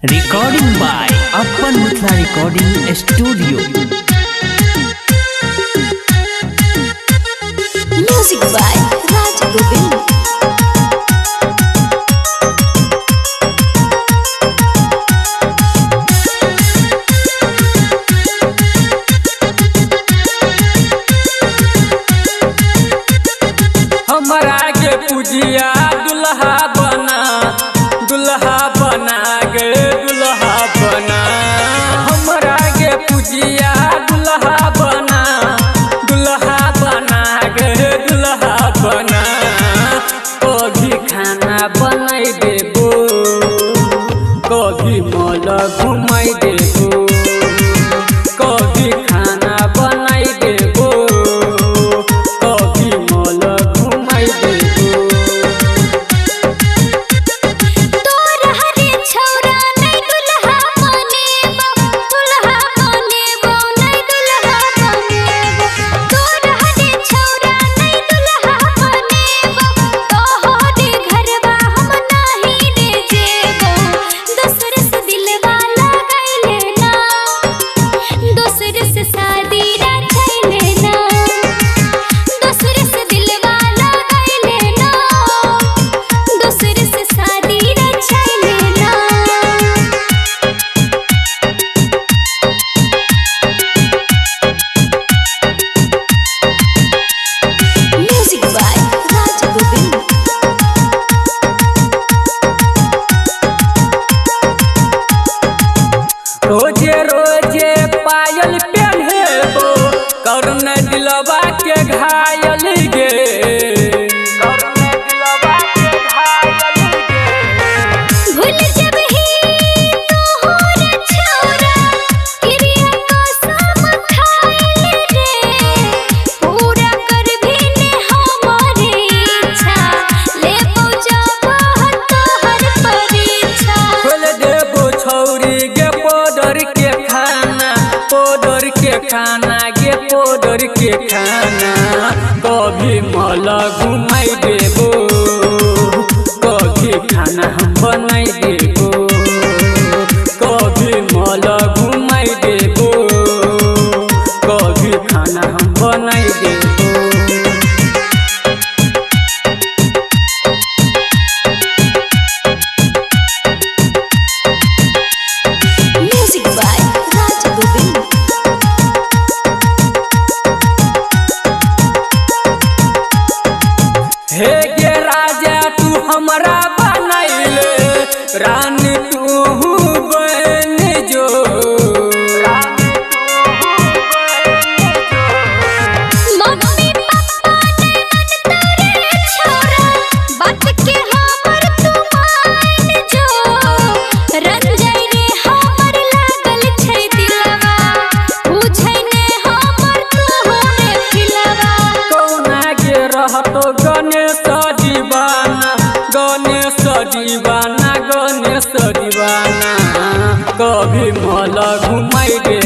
Recording by अपन Mithila recording studio. Music by Raj Govind. हमारा के पूजिया दुल्हा बना गे दुल्हा बना। हमारा के पूजिया दुल्हा बना गे दुल्हा बना। कभी खाना बनाई देबो, कभी मॉल घुमाई देबो, कभी खाना बनाई देबो, कभी मॉल घुमाई देबो। रोजे रोजे पायल पहनेबो, करने दिलवा के घायल गे, करने दिलवा के घायल गे। भूल जब ही तोहर छोरा क्रिया कसम खाइल रे, पूरा कर भी ने हमारे इच्छा, लेबो जब तोहर परीक्षा। खोल देबो छौरी गे पोदर के खाना, पोदर के खाना गे पोदर के खाना। कभी मॉल घुमाई देबो, कभी खाना हम बनाई देबो, कभी मॉल घुमाई देबो, कभी खाना हम बनाई देबो। Music by Raj Govind. हे गे राजा तू हमरा बनैले, रानी तू बन जो। मम्मी पापा ने मन तोरे छोरा, बात के हमर तू मान जो। रंजय रे हमर लागल छै दिलवा, बुझै ने हमर तू होने फिलवा। कौना के रहतो गणेश दीवाना, गणेश दीवाना, गणेश दीवाना। कभी मॉल घुमाई दे